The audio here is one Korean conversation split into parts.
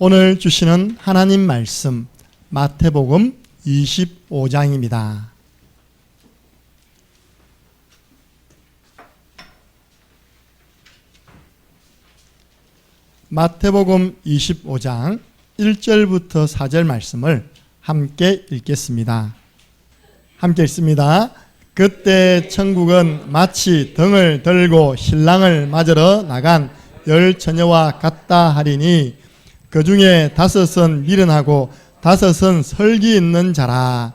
오늘 주시는 하나님 말씀 마태복음 25장입니다. 마태복음 25장 1절부터 4절 말씀을 함께 읽겠습니다. 함께 읽습니다. 그때 천국은 마치 등을 들고 신랑을 맞으러 나간 10 처녀와 같다 하리니 그 중에 5은 미련하고 5은 설기 있는 자라.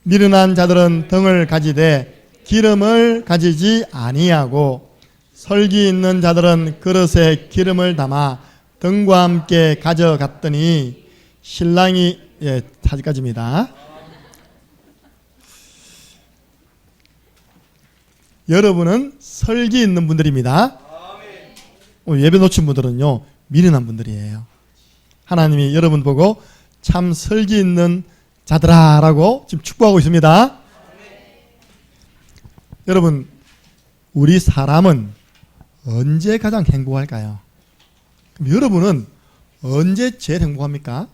미련한 자들은 등을 가지되 기름을 가지지 아니하고 설기 있는 자들은 그릇에 기름을 담아 등과 함께 가져갔더니 신랑이 4절까지입니다. 여러분은 설기 있는 분들입니다. 예배 놓친 분들은요 미련한 분들이에요. 하나님이 여러분 보고 참 설기 있는 자들아 라고 지금 축복하고 있습니다. 여러분, 우리 사람은 언제 가장 행복할까요? 그럼 여러분은 언제 제일 행복합니까?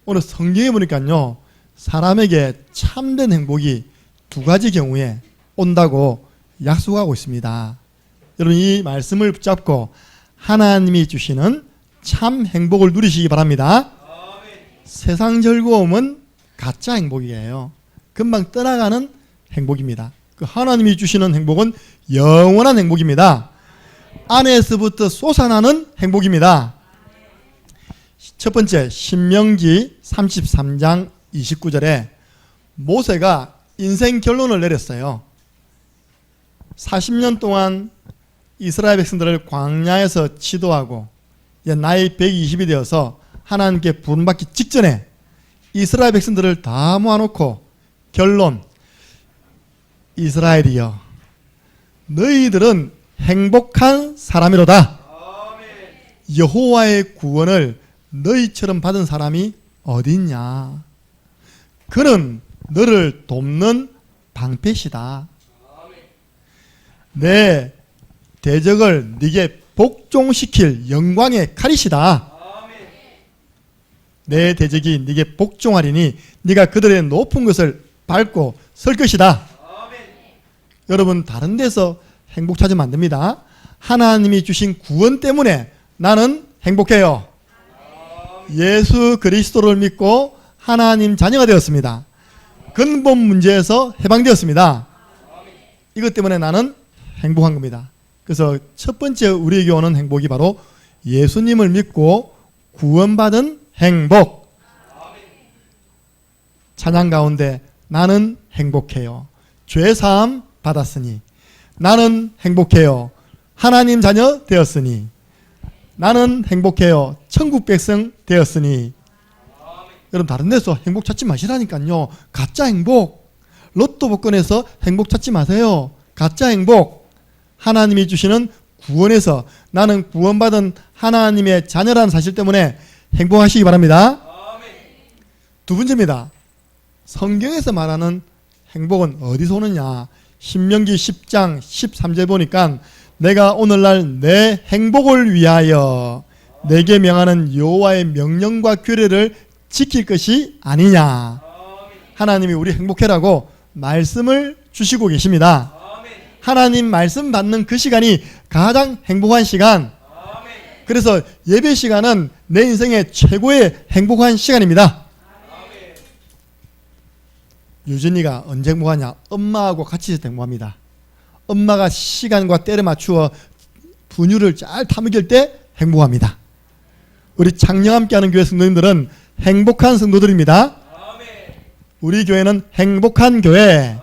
오늘 성경에 보니까요 사람에게 참된 행복이 2가지 경우에 온다고 약속하고 있습니다. 여러분, 이 말씀을 붙잡고 하나님이 주시는 참 행복을 누리시기 바랍니다. 세상 즐거움은 가짜 행복이에요. 금방 떠나가는 행복입니다. 그 하나님이 주시는 행복은 영원한 행복입니다. 안에서부터 솟아나는 행복입니다. 첫 번째, 신명기 33장 29절에 모세가 인생 결론을 내렸어요. 40년 동안 이스라엘 백성들을 광야에서 지도하고 나이 120이 되어서 하나님께 부름받기 직전에 이스라엘 백성들을 다 모아놓고 결론, 이스라엘이여 너희들은 행복한 사람이로다. 여호와의 구원을 너희처럼 받은 사람이 어디 있냐. 그는 너를 돕는 방패시다. 내 대적을 네게 복종시킬 영광의 칼이시다. 내 대적이 네게 복종하리니 네가 그들의 높은 것을 밟고 설 것이다. 여러분, 다른 데서 행복 찾으면 안 됩니다. 하나님이 주신 구원 때문에 나는 행복해요. 예수 그리스도를 믿고 하나님 자녀가 되었습니다. 근본 문제에서 해방되었습니다. 이것 때문에 나는 행복한 겁니다. 그래서 첫 번째 우리에게 오는 행복이 바로 예수님을 믿고 구원받은 행복. 찬양 가운데 나는 행복해요. 죄사함 받았으니. 나는 행복해요. 하나님 자녀 되었으니. 나는 행복해요. 천국 백성 되었으니. 여러분, 다른 데서 행복 찾지 마시라니까요. 가짜 행복. 로또 복권에서 행복 찾지 마세요. 가짜 행복. 하나님이 주시는 구원에서 나는 구원받은 하나님의 자녀라는 사실 때문에 행복하시기 바랍니다. 두 번째입니다. 성경에서 말하는 행복은 어디서 오느냐. 신명기 10장 13절 보니까 내가 오늘날 내 행복을 위하여 내게 명하는 여호와의 명령과 규례를 지킬 것이 아니냐. 하나님이 우리 행복해라고 말씀을 주시고 계십니다. 하나님 말씀 받는 그 시간이 가장 행복한 시간. 그래서 예배 시간은 내 인생의 최고의 행복한 시간입니다. 유진이가 언제 행복하냐? 엄마하고 같이 있을 때 행복합니다. 엄마가 시간과 때를 맞추어 분유를 잘 타먹일 때 행복합니다. 우리 창녕 함께하는 교회 성도님들은 행복한 성도들입니다. 우리 교회는 행복한 교회.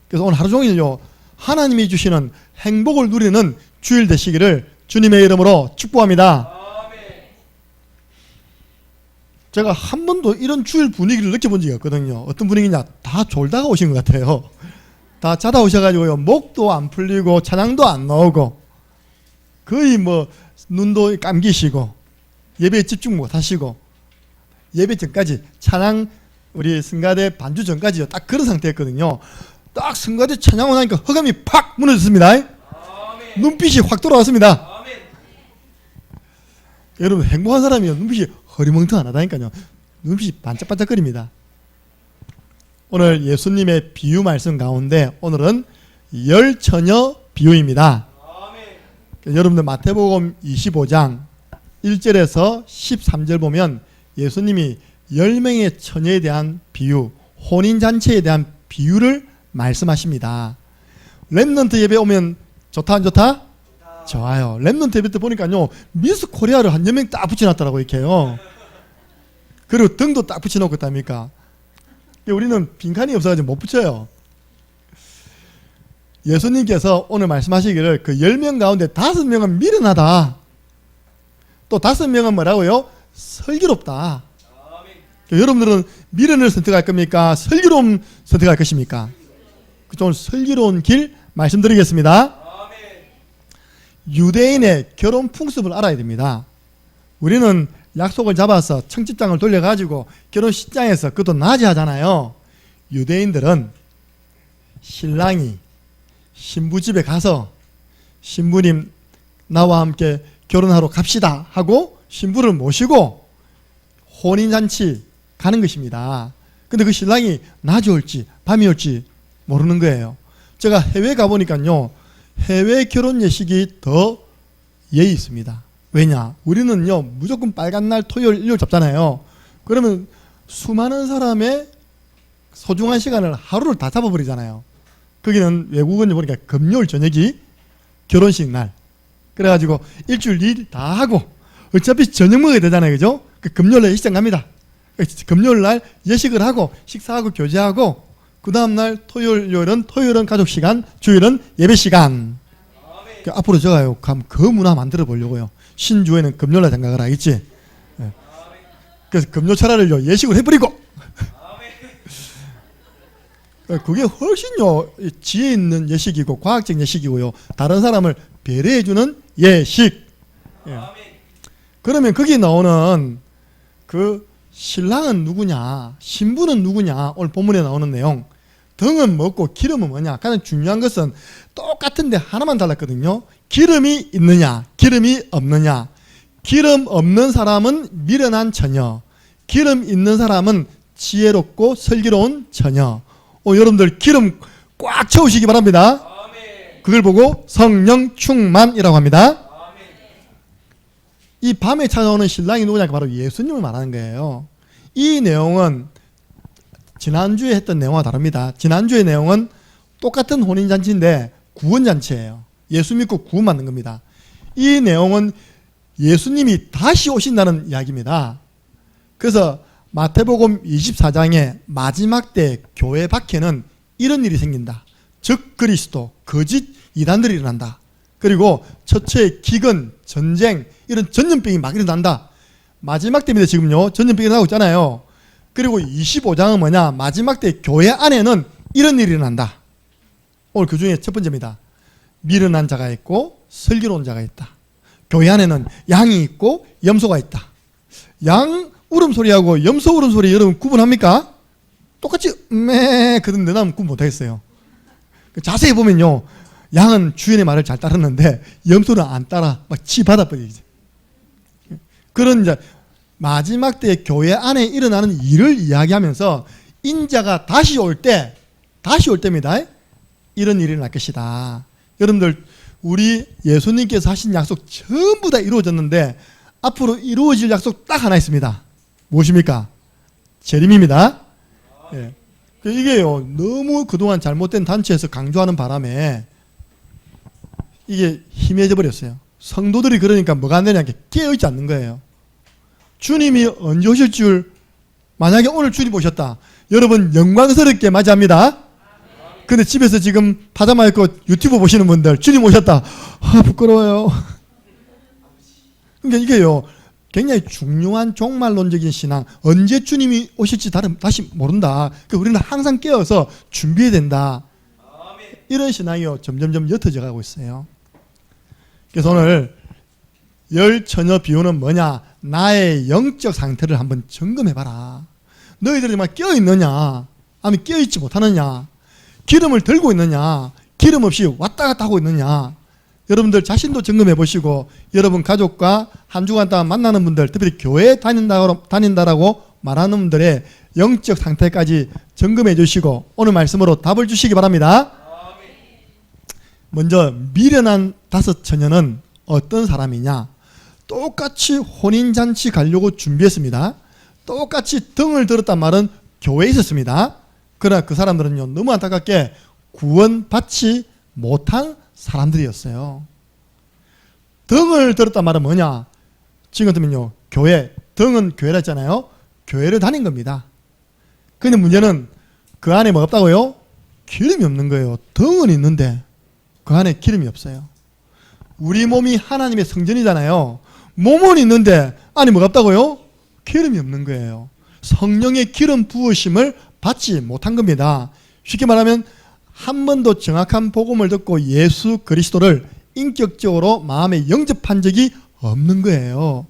그래서 오늘 하루 종일요 하나님이 주시는 행복을 누리는 주일 되시기를 주님의 이름으로 축복합니다. 제가 한 번도 이런 주일 분위기를 느껴본 적이 없거든요. 어떤 분위기냐, 다 졸다가 오신 것 같아요. 다 자다 오셔가지고요 목도 안 풀리고 찬양도 안 나오고 거의 눈도 감기시고 예배에 집중 못 하시고 예배 전까지 찬양 우리 성가대 반주 전까지요 딱 그런 상태였거든요. 딱 성가대 찬양을 하니까 허감이 팍 무너졌습니다. 눈빛이 확 돌아왔습니다. 여러분 행복한 사람이요 눈빛이 허리멍텅하다니까요. 눈빛이 반짝반짝거립니다. 오늘 예수님의 비유 말씀 가운데 오늘은 열 처녀 비유입니다. 여러분들 마태복음 25장 1절에서 13절 보면 예수님이 10명의 처녀에 대한 비유, 혼인잔치에 대한 비유를 말씀하십니다. 렘넌트 예배 오면 좋다 안 좋다? 좋아요. 렘넌트 예배 때 보니까요 미스 코리아를 한 10명 딱 붙여놨더라고 이렇게요. 그리고 등도 딱 붙여놓고 있답니까? 우리는 빈칸이 없어가지고 못 붙여요. 예수님께서 오늘 말씀하시기를 그 10명 가운데 5명은 미련하다. 또 5명은 뭐라고요? 슬기롭다. 여러분들은 미련을 선택할 겁니까? 슬기로움 선택할 것입니까? 좀 슬기로운 길 말씀드리겠습니다. 유대인의 결혼 풍습을 알아야 됩니다. 우리는 약속을 잡아서 청첩장을 돌려가지고 결혼식장에서 그것도 낮에 하잖아요. 유대인들은 신랑이 신부 집에 가서 신부님 나와 함께 결혼하러 갑시다 하고 신부를 모시고 혼인잔치 가는 것입니다. 근데 그 신랑이 낮이 올지 밤이 올지 모르는 거예요. 제가 해외 가보니까요 해외 결혼 예식이 더 예의 있습니다. 왜냐? 우리는요 무조건 빨간 날 토요일 일요일 잡잖아요. 그러면 수많은 사람의 소중한 시간을 하루를 다 잡아버리잖아요. 거기는 외국은 보니까 금요일 저녁이 결혼식 날. 그래가지고 일주일 일 다 하고 어차피 저녁 먹어야 되잖아요. 그죠? 그 금요일 날 예식장 갑니다. 금요일 날 예식을 하고 식사하고 교제하고 그 다음날 토요일은 가족 시간, 주일은 예배 시간. 앞으로 제가요 그 문화 만들어 보려고요. 신주에는 금요일날 장가가라 알겠지? 네. 그래서 금요철화를요 예식을 해버리고 그게 훨씬요 지혜 있는 예식이고 과학적 예식이고요 다른 사람을 배려해주는 예식. 예. 그러면 거기 나오는 그 신랑은 누구냐 신부는 누구냐 오늘 본문에 나오는 내용 등은 뭐고 기름은 뭐냐. 가장 중요한 것은 똑같은데 하나만 달랐거든요. 기름이 있느냐 기름이 없느냐. 기름 없는 사람은 미련한 처녀, 기름 있는 사람은 지혜롭고 슬기로운 처녀. 여러분들 기름 꽉 채우시기 바랍니다. 그걸 보고 성령 충만이라고 합니다. 이 밤에 찾아오는 신랑이 누구냐 바로 예수님을 말하는 거예요. 이 내용은 지난주에 했던 내용과 다릅니다. 지난주의 내용은 똑같은 혼인잔치인데 구원잔치예요. 예수 믿고 구원받는 겁니다. 이 내용은 예수님이 다시 오신다는 이야기입니다. 그래서 마태복음 24장의 마지막 때 교회 밖에는 이런 일이 생긴다. 즉 그리스도, 거짓 이단들이 일어난다. 그리고 처처의 기근, 전쟁 이런 전염병이 막 일어난다. 마지막 때입니다. 지금요 전염병이 일어나고 있잖아요. 그리고 25장은 뭐냐? 마지막 때 교회 안에는 이런 일이 일어난다. 오늘 그 중에 첫 번째입니다. 미련한 자가 있고 슬기로운 자가 있다. 교회 안에는 양이 있고 염소가 있다. 양 울음소리하고 염소 울음소리 여러분 구분합니까? 똑같이 그런데 나는 구분 못하겠어요. 자세히 보면요 양은 주인의 말을 잘 따르는데 염소는 안 따라 막 치 받아버리지. 그런 이제 마지막 때 교회 안에 일어나는 일을 이야기하면서 인자가 다시 올 때입니다. 이런 일이 날 것이다. 여러분들 우리 예수님께서 하신 약속 전부 다 이루어졌는데 앞으로 이루어질 약속 딱 하나 있습니다. 무엇입니까? 재림입니다. 예. 이게요 너무 그동안 잘못된 단체에서 강조하는 바람에 이게 희미해져 버렸어요. 성도들이 그러니까 뭐가 안 되냐 깨어있지 않는 거예요. 주님이 언제 오실 줄 만약에 오늘 주님 오셨다. 여러분 영광스럽게 맞이합니다. 근데 집에서 지금 파자마 입고 유튜브 보시는 분들 주님 오셨다. 부끄러워요. 그러니까 이게요 굉장히 중요한 종말론적인 신앙. 언제 주님이 오실지 다시 모른다. 그러니까 우리는 항상 깨어서 준비해야 된다. 이런 신앙이요 점점점 옅어져 가고 있어요. 그래서 오늘 열 처녀 비유는 뭐냐? 나의 영적 상태를 한번 점검해봐라. 너희들이 정말 깨어있느냐? 아니면 깨어있지 못하느냐? 기름을 들고 있느냐? 기름 없이 왔다 갔다 하고 있느냐? 여러분들 자신도 점검해 보시고 여러분 가족과 한 주간 동안 만나는 분들, 특별히 교회에 다닌다라고 말하는 분들의 영적 상태까지 점검해 주시고 오늘 말씀으로 답을 주시기 바랍니다. 먼저 미련한 다섯 처녀는 어떤 사람이냐? 똑같이 혼인잔치 가려고 준비했습니다. 똑같이 등을 들었단 말은 교회에 있었습니다. 그러나 그 사람들은요, 너무 안타깝게 구원받지 못한 사람들이었어요. 등을 들었단 말은 뭐냐? 지금 같으면요, 교회, 등은 교회라 했잖아요. 교회를 다닌 겁니다. 근데 문제는 그 안에 뭐 없다고요? 기름이 없는 거예요. 등은 있는데 그 안에 기름이 없어요. 우리 몸이 하나님의 성전이잖아요. 몸은 있는데 안에 뭐가 없다고요? 기름이 없는 거예요. 성령의 기름 부으심을 받지 못한 겁니다. 쉽게 말하면 한 번도 정확한 복음을 듣고 예수 그리스도를 인격적으로 마음에 영접한 적이 없는 거예요.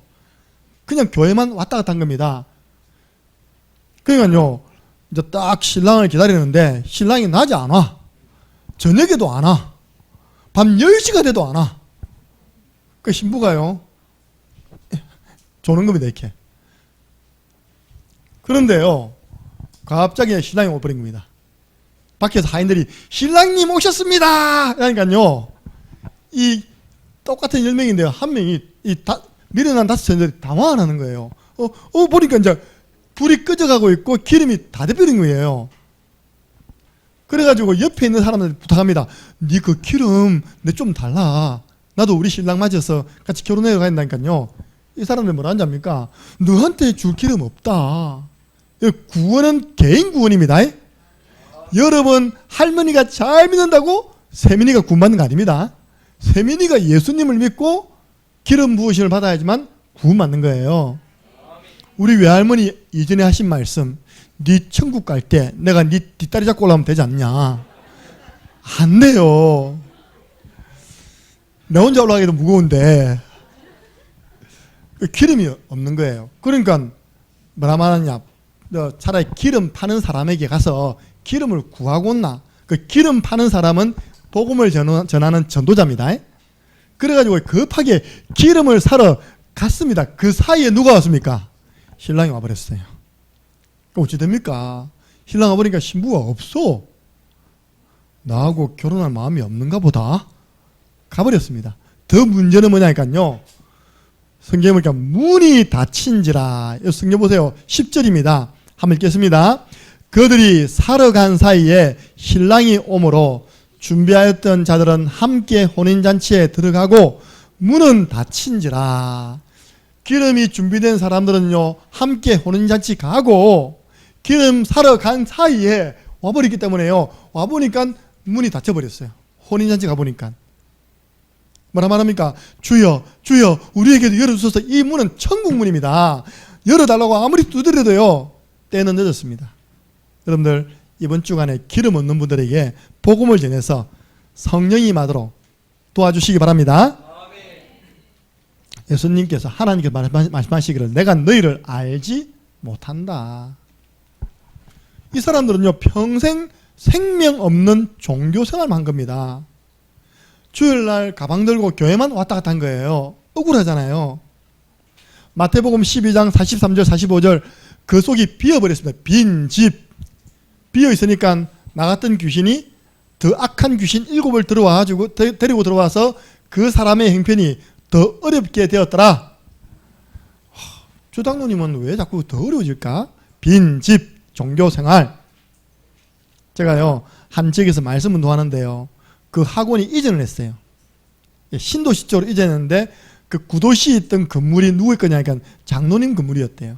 그냥 교회만 왔다 갔다 한 겁니다. 그러니까요, 이제 딱 신랑을 기다리는데 신랑이 낮에 안 와. 저녁에도 안 와. 밤 10시가 돼도 안 와. 그 신부가요, 조는 겁니다, 이렇게. 그런데요, 갑자기 신랑이 오버린 겁니다. 밖에서 하인들이 신랑님 오셨습니다! 그러니까요, 이 똑같은 10명인데요, 한 명이 미련한 다섯 처녀들이 당황을 하는 거예요. 보니까 이제 불이 꺼져가고 있고 기름이 다 돼버린 거예요. 그래가지고 옆에 있는 사람한테 부탁합니다. 니 그 기름 내 좀 달라. 나도 우리 신랑 맞아서 같이 결혼해 가야 된다니까요. 이 사람들 뭐라 하는지 압니까? 너한테 줄 기름 없다. 구원은 개인 구원입니다. 여러분 할머니가 잘 믿는다고 세민이가 구원받는 거 아닙니다. 세민이가 예수님을 믿고 기름 부으심을 받아야지만 구원받는 거예요. 우리 외할머니 이전에 하신 말씀, 네 천국 갈 때 내가 네 뒷다리 잡고 올라오면 되지 않냐? 안 돼요. 내 혼자 올라가기도 무거운데 기름이 없는 거예요. 그러니까 뭐라 말하냐? 차라리 기름 파는 사람에게 가서 기름을 구하고 온나. 그 기름 파는 사람은 복음을 전하는 전도자입니다. 그래가지고 급하게 기름을 사러 갔습니다. 그 사이에 누가 왔습니까? 신랑이 와버렸어요. 어찌 됩니까? 신랑 와버리니까 신부가 없어. 나하고 결혼할 마음이 없는가 보다. 가버렸습니다. 더 문제는 뭐냐니까요, 성경에 보니까 문이 닫힌지라. 성경 보세요. 10절입니다. 한번 읽겠습니다. 그들이 사러 간 사이에 신랑이 오므로 준비하였던 자들은 함께 혼인잔치에 들어가고 문은 닫힌지라. 기름이 준비된 사람들은요, 함께 혼인잔치 가고 기름 사러 간 사이에 와버렸기 때문에요, 와보니까 문이 닫혀버렸어요. 혼인잔치 가보니까. 뭐라 말합니까? 주여 주여 우리에게도 열어주소서. 이 문은 천국문입니다. 열어달라고 아무리 두드려도요, 때는 늦었습니다. 여러분들 이번 주간에 기름 없는 분들에게 복음을 전해서 성령이 임하도록 도와주시기 바랍니다. 예수님께서 하나님께서 말씀하시기를 내가 너희를 알지 못한다. 이 사람들은요, 평생 생명 없는 종교 생활만 한 겁니다. 주일날 가방 들고 교회만 왔다 갔다 한 거예요. 억울하잖아요. 마태복음 12장 43절 45절 그 속이 비어버렸습니다. 빈 집. 비어있으니까 나갔던 귀신이 더 악한 귀신 7을 들어와가지고 데리고 들어와서 그 사람의 형편이 더 어렵게 되었더라. 주 장로님은 왜 자꾸 더 어려워질까? 빈 집, 종교생활. 제가요, 한 지역에서 말씀 운동하는데요, 그 학원이 이전을 했어요. 신도시 쪽으로 이전했는데 그 구도시에 있던 건물이 누구의 거냐니까 장로님 건물이었대요.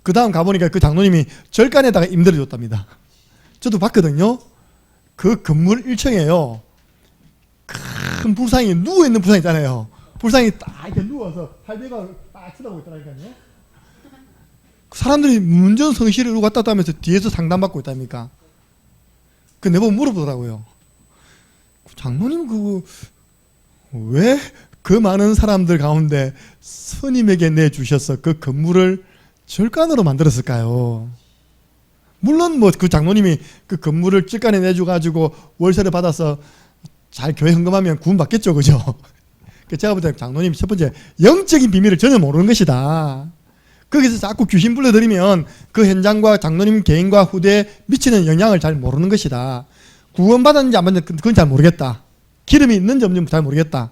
그 다음 가보니까 그 장로님이 절간에다가 임대를 줬답니다. 저도 봤거든요. 그 건물 1층에요, 큰 불상이 누워있는 불상 있잖아요. 불상이 딱 이렇게 누워서 팔배가 딱 쳐다보고 있더라니까요. 사람들이 문전 성실을 이루고 왔다 갔다 하면서 뒤에서 상담받고 있답니까? 그 내보고 물어보더라고요. 장로님 왜 그 많은 사람들 가운데 스님에게 내주셔서 그 건물을 절간으로 만들었을까요? 물론 뭐 그 장로님이 그 건물을 절간에 내줘가지고 월세를 받아서 잘 교회 헌금하면 구원받겠죠, 그죠? 제가 볼 때 장로님 첫 번째 영적인 비밀을 전혀 모르는 것이다. 거기서 자꾸 귀신 불러들이면 그 현장과 장로님 개인과 후대에 미치는 영향을 잘 모르는 것이다. 구원받았는지 안 받았는지 그건 잘 모르겠다. 기름이 있는지 없는지 잘 모르겠다.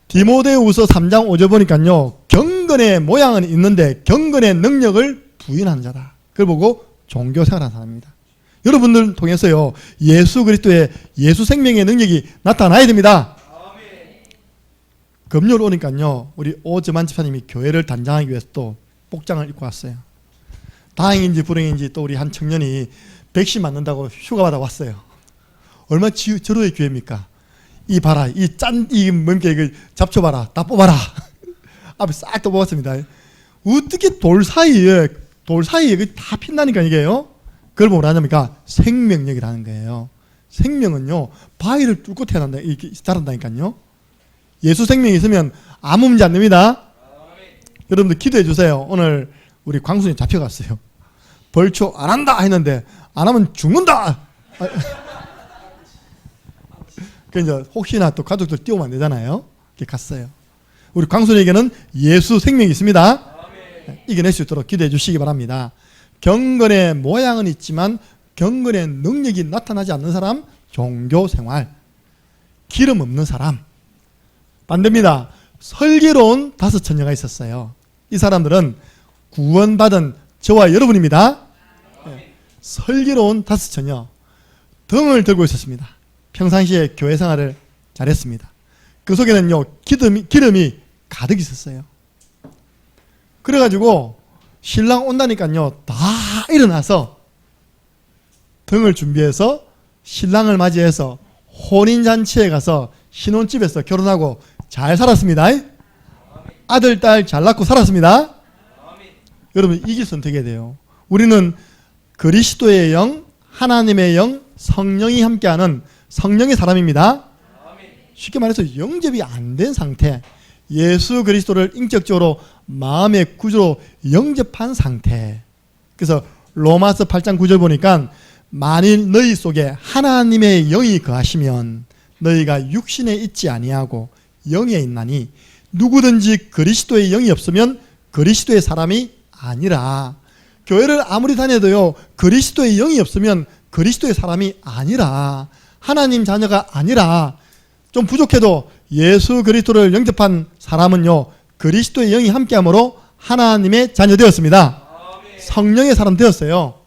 디모데후서 3장 5절 보니까요, 경건의 모양은 있는데 경건의 능력을 부인한 자다. 그걸 보고 종교 생활하는 사람입니다. 여러분들 통해서요, 예수 그리스도의 예수 생명의 능력이 나타나야 됩니다. 금요일 오니까요, 우리 오즈만 집사님이 교회를 단장하기 위해서 또 복장을 입고 왔어요. 다행인지 불행인지 또 우리 한 청년이 백신 맞는다고 휴가 받아 왔어요. 얼마나 절호의 기회입니까? 이 봐라, 이 뭔게 이거 잡숴봐라, 다 뽑아라. 앞에 싹 다 뽑았습니다. 어떻게 돌 사이에 다 핀다니까 이게요. 그걸 뭐라 하냐니까 생명력이라는 거예요. 생명은요, 바위를 뚫고 태어난다, 이렇게 자란다니까요. 예수 생명이 있으면 아무 문제 안 됩니다. 여러분들 기도해 주세요. 오늘 우리 광순이 잡혀갔어요. 벌초 안 한다 했는데 안 하면 죽는다. 그래서 혹시나 또 가족들 띄우면 안 되잖아요. 이렇게 갔어요. 우리 광순이에게는 예수 생명이 있습니다. 이겨낼 수 있도록 기도해 주시기 바랍니다. 경건의 모양은 있지만 경건의 능력이 나타나지 않는 사람, 종교생활, 기름 없는 사람. 반대입니다. 슬기로운 5 처녀가 있었어요. 이 사람들은 구원받은 저와 여러분입니다. 슬기로운 5 처녀, 등을 들고 있었습니다. 평상시에 교회 생활을 잘했습니다. 그 속에는요, 기름이 가득 있었어요. 그래가지고 신랑 온다니까요, 다 일어나서 등을 준비해서 신랑을 맞이해서 혼인잔치에 가서 신혼집에서 결혼하고 잘 살았습니다. 아들, 딸 잘 낳고 살았습니다. 여러분, 이길 선택해야 돼요. 우리는 그리스도의 영, 하나님의 영, 성령이 함께하는 성령의 사람입니다. 쉽게 말해서 영접이 안 된 상태, 예수 그리스도를 인격적으로 마음의 구조로 영접한 상태. 그래서 로마서 8장 9절 보니까 만일 너희 속에 하나님의 영이 거하시면 너희가 육신에 있지 아니하고 영에 있나니 누구든지 그리스도의 영이 없으면 그리스도의 사람이 아니라. 교회를 아무리 다녀도요, 그리스도의 영이 없으면 그리스도의 사람이 아니라, 하나님 자녀가 아니라. 좀 부족해도 예수 그리스도를 영접한 사람은요, 그리스도의 영이 함께함으로 하나님의 자녀 되었습니다. 성령의 사람 되었어요.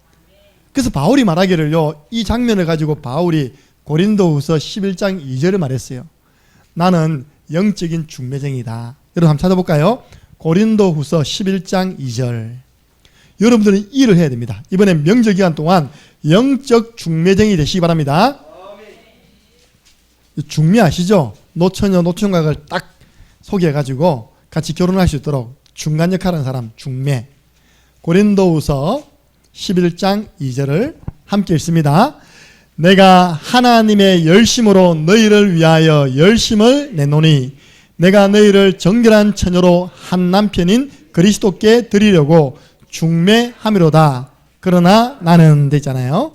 그래서 바울이 말하기를요, 이 장면을 가지고 바울이 고린도후서 11장 2절을 말했어요. 나는 영적인 중매쟁이다. 여러분 한번 찾아볼까요? 고린도후서 11장 2절. 여러분들은 일을 해야 됩니다. 이번에 명절 기간 동안 영적 중매쟁이 되시기 바랍니다. 중매 아시죠? 노처녀, 노총각을 딱 소개해가지고 같이 결혼할 수 있도록 중간 역할하는 사람, 중매. 고린도후서 11장 2절을 함께 읽습니다. 내가 하나님의 열심으로 너희를 위하여 열심을 내노니 내가 너희를 정결한 처녀로 한 남편인 그리스도께 드리려고 중매함이로다. 그러나 나는 되잖아요.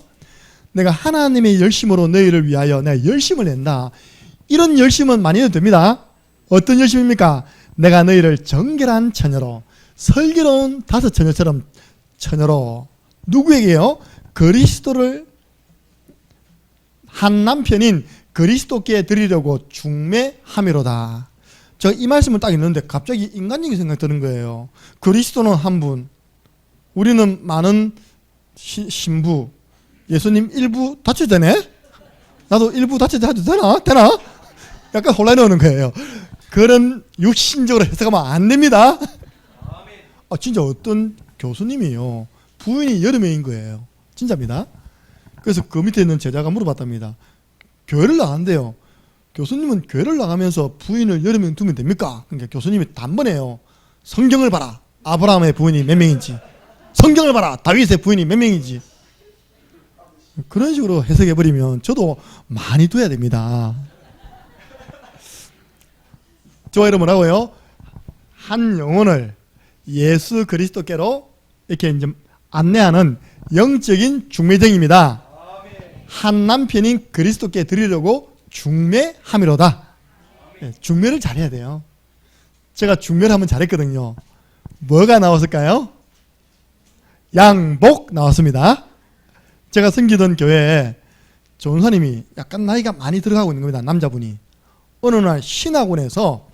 내가 하나님의 열심으로 너희를 위하여 내가 열심을 낸다. 이런 열심은 많이 해도 됩니다. 어떤 열심입니까? 내가 너희를 정결한 처녀로, 슬기로운 5 처녀처럼 처녀로. 누구에게요? 그리스도를 한 남편인 그리스도께 드리려고 중매함이로다. 제가 이 말씀을 딱 읽는데 갑자기 인간적인 생각이 드는 거예요. 그리스도는 한 분, 우리는 많은 신부, 예수님 일부 다쳐도 되네? 나도 일부 다쳐도 되나? 되나? 약간 혼란이 오는 거예요. 그런 육신적으로 해석하면 안 됩니다. 진짜 어떤 교수님이요, 부인이 여러 명인 거예요. 진짜입니다. 그래서 그 밑에 있는 제자가 물어봤답니다. 교회를 나간대요. 교수님은 교회를 나가면서 부인을 여러 명 두면 됩니까? 그러니까 교수님이 단번에요, 성경을 봐라. 아브라함의 부인이 몇 명인지. 성경을 봐라. 다윗의 부인이 몇 명인지. 그런 식으로 해석해버리면 저도 많이 둬야 됩니다. 저와 여러분 하고요, 한 영혼을 예수 그리스도께로 이렇게 이제 안내하는 영적인 중매쟁입니다. 한 남편인 그리스도께 드리려고 중매함이로다. 중매를 잘해야 돼요. 제가 중매를 한번 잘했거든요. 뭐가 나왔을까요? 양복 나왔습니다. 제가 섬기던 교회에 전사님이 약간 나이가 많이 들어가고 있는 겁니다. 남자분이. 어느 날 신학원에서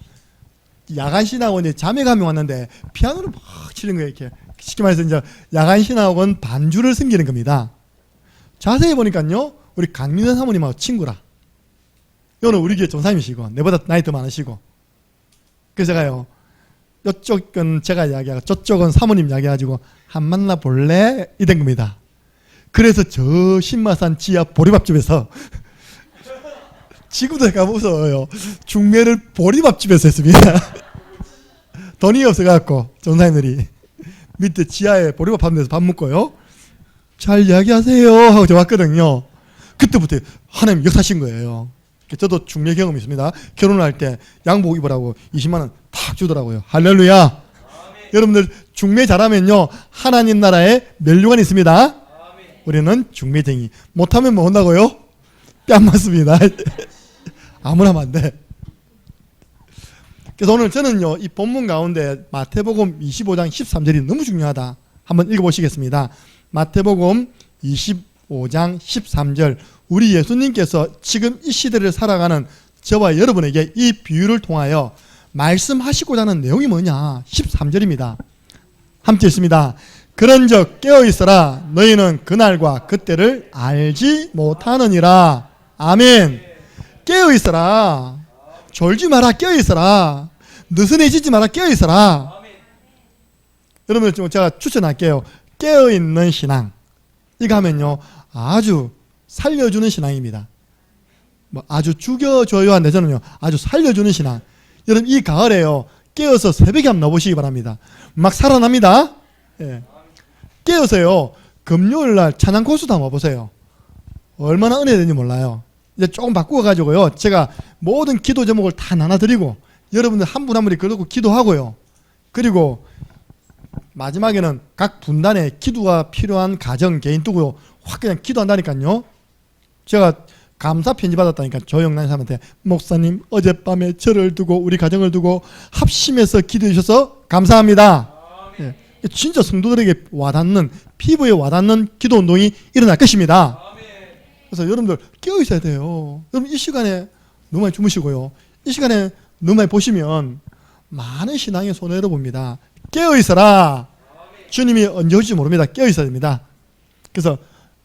야간 신학원에 자매가 한 명 왔는데 피아노를 막 치는 거예요. 이렇게 쉽게 말해서 이제 야간 신학원 반주를 섬기는 겁니다. 자세히 보니까요, 우리 강민선 사모님하고 친구라. 이거는 우리 교회 전사님이시고 내보다 나이 더 많으시고. 그래서 제가요, 이쪽은 제가 이야기하고 저쪽은 사모님 이야기해가지고 한 만나 볼래? 이 된 겁니다. 그래서 저 신마산 지하 보리밥집에서 지금도 약간 무서워요. 중매를 보리밥집에서 했습니다. 돈이 없어갖고 전사님들이 밑에 지하에 보리밥 하는 데서 밥 먹고요. 잘 이야기하세요 하고 저 왔거든요. 그때부터 하나님 역사신 거예요. 저도 중매 경험이 있습니다. 결혼할 때 양복 입으라고 20만 원 탁 주더라고요. 할렐루야. 아멘. 여러분들 중매 잘하면요, 하나님 나라에 면류관이 있습니다. 아멘. 우리는 중매쟁이. 못하면 뭐 한다고요? 뺨 맞습니다. 아무나 하면 안 돼. 그래서 오늘 저는요, 이 본문 가운데 마태복음 25장 13절이 너무 중요하다. 한번 읽어보시겠습니다. 마태복음 25장 13절. 우리 예수님께서 지금 이 시대를 살아가는 저와 여러분에게 이 비유를 통하여 말씀하시고자 하는 내용이 뭐냐? 13절입니다. 함께 있습니다. 그런즉 깨어있어라. 너희는 그날과 그때를 알지 못하느니라. 아멘. 깨어있어라. 졸지 마라. 깨어있어라. 느슨해지지 마라. 깨어있어라. 여러분들 좀 제가 추천할게요. 깨어있는 신앙. 이거 하면요, 아주 살려주는 신앙입니다. 뭐 아주 죽여줘요 한데 저는요, 아주 살려주는 신앙. 여러분 이 가을에요, 깨어서 새벽에 한번 넣어보시기 바랍니다. 막 살아납니다. 예. 깨어서요, 금요일날 찬양 코스도 한번 와보세요. 얼마나 은혜되는지 몰라요. 이제 조금 바꾸어가지고요, 제가 모든 기도 제목을 다 나눠드리고 여러분들 한 분 한 분이 그러고 기도하고요. 그리고 마지막에는 각 분단에 기도가 필요한 가정 개인 두고 확 그냥 기도한다니까요. 제가 감사 편지 받았다니까. 조영란 사람한테, 목사님 어젯밤에 저를 두고 우리 가정을 두고 합심해서 기도해 주셔서 감사합니다. 예. 진짜 성도들에게 와닿는, 피부에 와닿는 기도 운동이 일어날 것입니다. 그래서 여러분들 깨어 있어야 돼요. 여러분 이 시간에 너무 많이 주무시고요, 이 시간에 너무 많이 보시면 많은 신앙의 손해를 봅니다. 깨어 있어라. 주님이 언제 올지 모릅니다. 깨어 있어야 됩니다. 그래서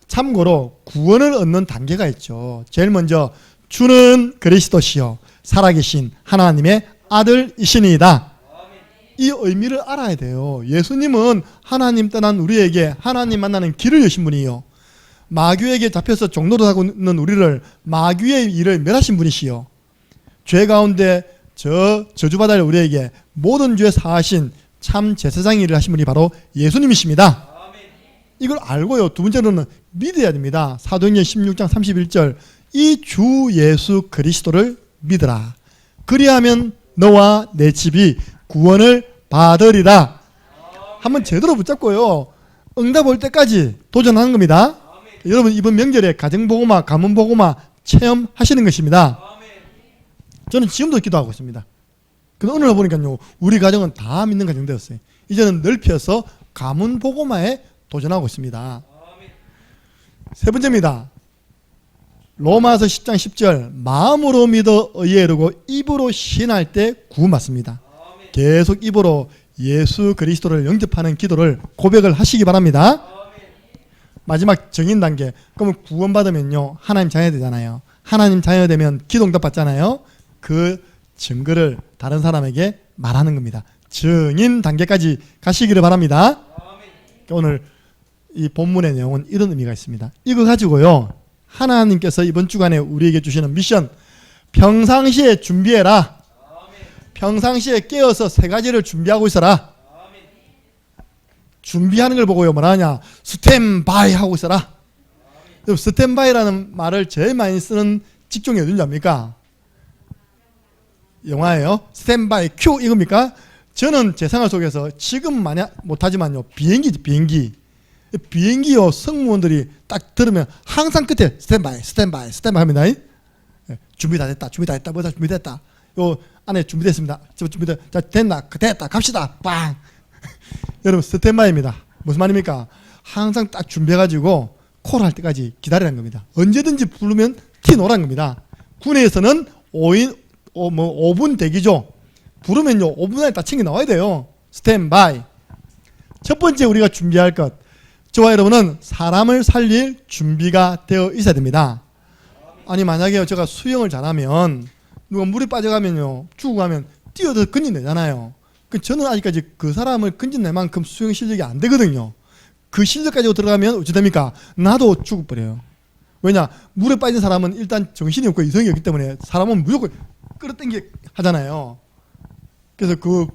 참고로 구원을 얻는 단계가 있죠. 제일 먼저 주는 그리스도시요 살아계신 하나님의 아들이시니이다. 이 의미를 알아야 돼요. 예수님은 하나님 떠난 우리에게 하나님 만나는 길을 여신 분이요, 마귀에게 잡혀서 종노릇 하고 있는 우리를 마귀의 일을 멸하신 분이시요, 죄 가운데 저주받을 우리에게 모든 죄 사하신 참 제사장 일을 하신 분이 바로 예수님이십니다. 이걸 알고요, 두 번째로는 믿어야 됩니다. 사도행전 16장 31절, 이 주 예수 그리스도를 믿으라. 그리하면 너와 내 집이 구원을 받으리라. 한번 제대로 붙잡고요, 응답 올 때까지 도전하는 겁니다. 여러분 이번 명절에 가정보고마, 가문보고마 체험하시는 것입니다. 저는 지금도 기도하고 있습니다. 근데 오늘 보니까요, 우리 가정은 다 믿는 가정 되었어요. 이제는 넓혀서 가문보고마에 도전하고 있습니다. 세 번째입니다. 로마서 10장 10절, 마음으로 믿어 의에 이르고 입으로 시인할 때 구원받습니다. 계속 입으로 예수 그리스도를 영접하는 기도를 고백을 하시기 바랍니다. 마지막 정인 단계. 그러면 구원받으면요, 하나님 자녀 되잖아요. 하나님 자녀 되면 기도 응답 받잖아요. 그 증거를 다른 사람에게 말하는 겁니다. 증인 단계까지 가시기를 바랍니다. 오늘 이 본문의 내용은 이런 의미가 있습니다. 이거 가지고요, 하나님께서 이번 주간에 우리에게 주시는 미션, 평상시에 준비해라. 평상시에 깨어서 세 가지를 준비하고 있어라. 준비하는 걸 보고요, 뭐라냐, 스탠바이 하고 있어라. 스탠바이라는 말을 제일 많이 쓰는 직종이 어딘지 압니까? 영화예요. 스탠바이 큐 이겁니까? 저는 제 생활 속에서 지금 만약 못하지만요, 비행기지, 비행기. 비행기요 승무원들이 딱 들으면 항상 끝에 스탠바이 합니다. 준비 다 됐다, 뭐다 준비됐다. 요 안에 준비됐습니다. 자 됐다, 갑시다. 빵. 여러분 스탠바이입니다. 무슨 말입니까? 항상 딱 준비해가지고 콜 할 때까지 기다리라는 겁니다. 언제든지 부르면 튀노라는 겁니다. 군에서는 5분 대기죠. 부르면요 5분 안에 다 챙겨 나와야 돼요. 스탠바이. 첫 번째 우리가 준비할 것, 저와 여러분은 사람을 살릴 준비가 되어 있어야 됩니다. 아니 만약에 제가 수영을 잘하면 누가 물에 빠져가면요 죽어가면 뛰어들어 건져내잖아요. 저는 아직까지 그 사람을 건져낼 만큼 수영 실력이 안 되거든요. 그 실력까지 들어가면 어찌 됩니까? 나도 죽어버려요. 왜냐? 물에 빠진 사람은 일단 정신이 없고 이성이 없기 때문에 사람은 무조건 끌어당겨 하잖아요. 그래서 그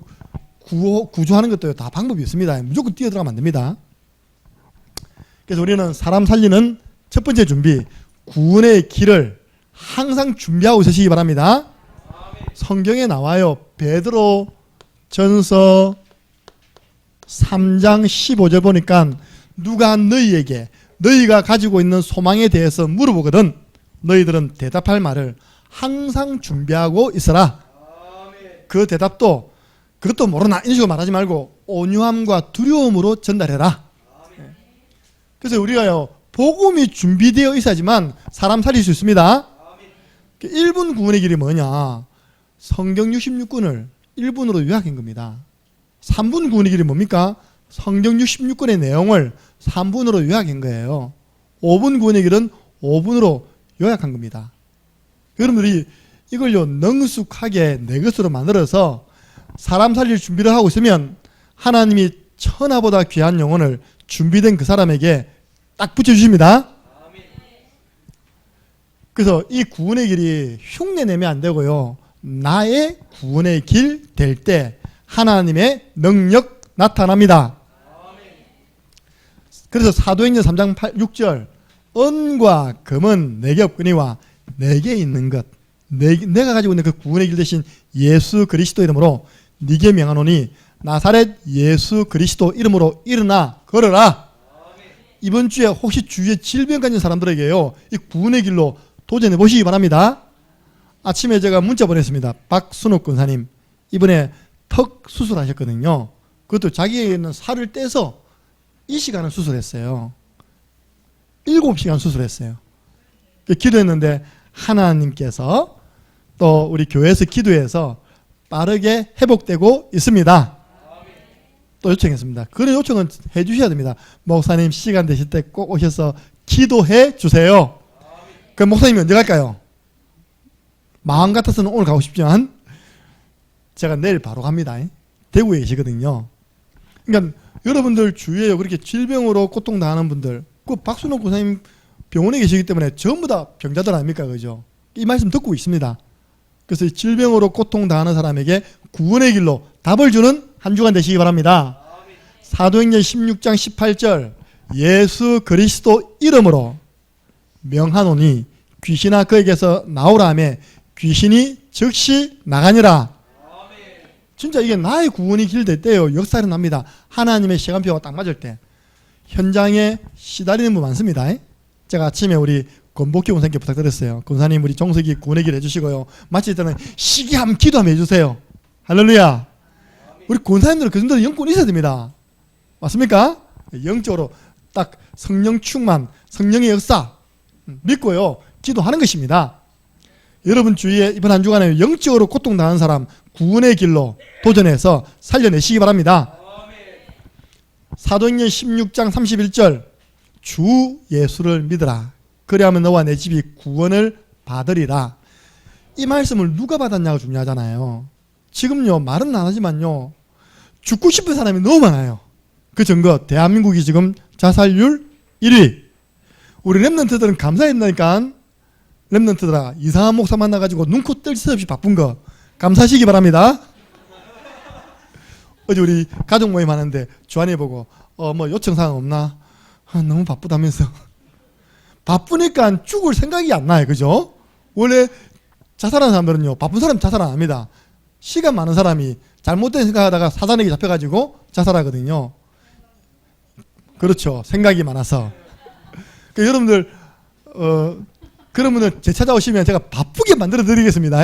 구조하는 것도 다 방법이 있습니다. 무조건 뛰어들어가면 안 됩니다. 그래서 우리는 사람 살리는 첫 번째 준비, 구원의 길을 항상 준비하고 있으시기 바랍니다. 성경에 나와요. 베드로 전서 3장 15절 보니까 누가 너희에게 너희가 가지고 있는 소망에 대해서 물어보거든 너희들은 대답할 말을 항상 준비하고 있어라. 그 대답도 그것도 모르나 이런 식으로 말하지 말고 온유함과 두려움으로 전달해라. 그래서 우리가요 복음이 준비되어 있어야지만 사람 살릴 수 있습니다. 1분 구원의 길이 뭐냐? 성경 66권을 1분으로 요약한 겁니다. 3분 구원의 길이 뭡니까? 성경 66권의 내용을 3분으로 요약한 거예요. 5분 구원의 길은 5분으로 요약한 겁니다. 여러분들이 이걸요 능숙하게 내 것으로 만들어서 사람 살릴 준비를 하고 있으면 하나님이 천하보다 귀한 영혼을 준비된 그 사람에게 딱 붙여주십니다. 그래서 이 구원의 길이 흉내내면 안 되고요. 나의 구원의 길 될 때 하나님의 능력 나타납니다. 그래서 사도행전 3장 6절 은과 금은 내게 없거니와 내게 있는 것 내가 가지고 있는 그 구원의 길 대신 예수 그리스도 이름으로 네게 명하노니 나사렛 예수 그리스도 이름으로 일어나 걸어라. 이번 주에 혹시 주위에 질병 가진 사람들에게요 이 구원의 길로 도전해 보시기 바랍니다. 아침에 제가 문자 보냈습니다. 박순옥 권사님 이번에 턱 수술하셨거든요. 그것도 자기에게 있는 살을 떼서 이 시간을 수술했어요. 7시간 수술했어요. 기도했는데 하나님께서 또 우리 교회에서 기도해서 빠르게 회복되고 있습니다. 또 요청했습니다. 그런 요청은 해주셔야 됩니다. 목사님 시간 되실 때 꼭 오셔서 기도해 주세요. 그럼 목사님이 언제 갈까요? 마음 같아서는 오늘 가고 싶지만 제가 내일 바로 갑니다. 대구에 계시거든요. 그러니까 여러분들 주위에 그렇게 질병으로 고통당하는 분들 그 박순옥 권사님 병원에 계시기 때문에 전부 다 병자들 아닙니까? 그죠? 이 말씀 듣고 있습니다. 그래서 질병으로 고통당하는 사람에게 구원의 길로 답을 주는 한 주간 되시기 바랍니다. 사도행전 16장 18절 예수 그리스도 이름으로 명하노니 귀신아 그에게서 나오라 하며 귀신이 즉시 나가니라. 진짜 이게 나의 구원이 길 될 때요 역사는 납니다. 하나님의 시간표가 딱 맞을 때 현장에 시달리는 분 많습니다. 제가 아침에 우리 권복희 권사님께 부탁드렸어요. 권사님 우리 정석이 구원의 길 해주시고요 마칠 때는 시기함 기도함 해주세요. 할렐루야. 우리 권사님들은 그 정도 영권이 있어야 됩니다. 맞습니까? 영적으로 딱 성령 충만 성령의 역사 믿고요 기도하는 것입니다. 여러분 주위에 이번 한 주간에 영적으로 고통당하는 사람 구원의 길로 도전해서 살려내시기 바랍니다. 사도행전 16장 31절 주 예수를 믿으라 그리하면 너와 내 집이 구원을 받으리라. 이 말씀을 누가 받았냐가 중요하잖아요. 지금요 말은 안 하지만요 죽고 싶은 사람이 너무 많아요. 그 증거 대한민국이 지금 자살률 1위. 우리 랩런트들은 감사했다니까. 랩런트들아 이상한 목사 만나가지고 눈코 뜰 새 없이 바쁜 거 감사하시기 바랍니다. 어제 우리 가족 모임 하는데 주한이 보고 뭐 요청사항 없나? 너무 바쁘다면서. 바쁘니까 죽을 생각이 안 나요. 그죠? 원래 자살하는 사람들은요 바쁜 사람 자살 안 합니다. 시간 많은 사람이 잘못된 생각하다가 사단에게 잡혀가지고 자살하거든요. 그렇죠. 생각이 많아서. 그러니까 여러분들 그러면은 제 찾아오시면 제가 바쁘게 만들어 드리겠습니다.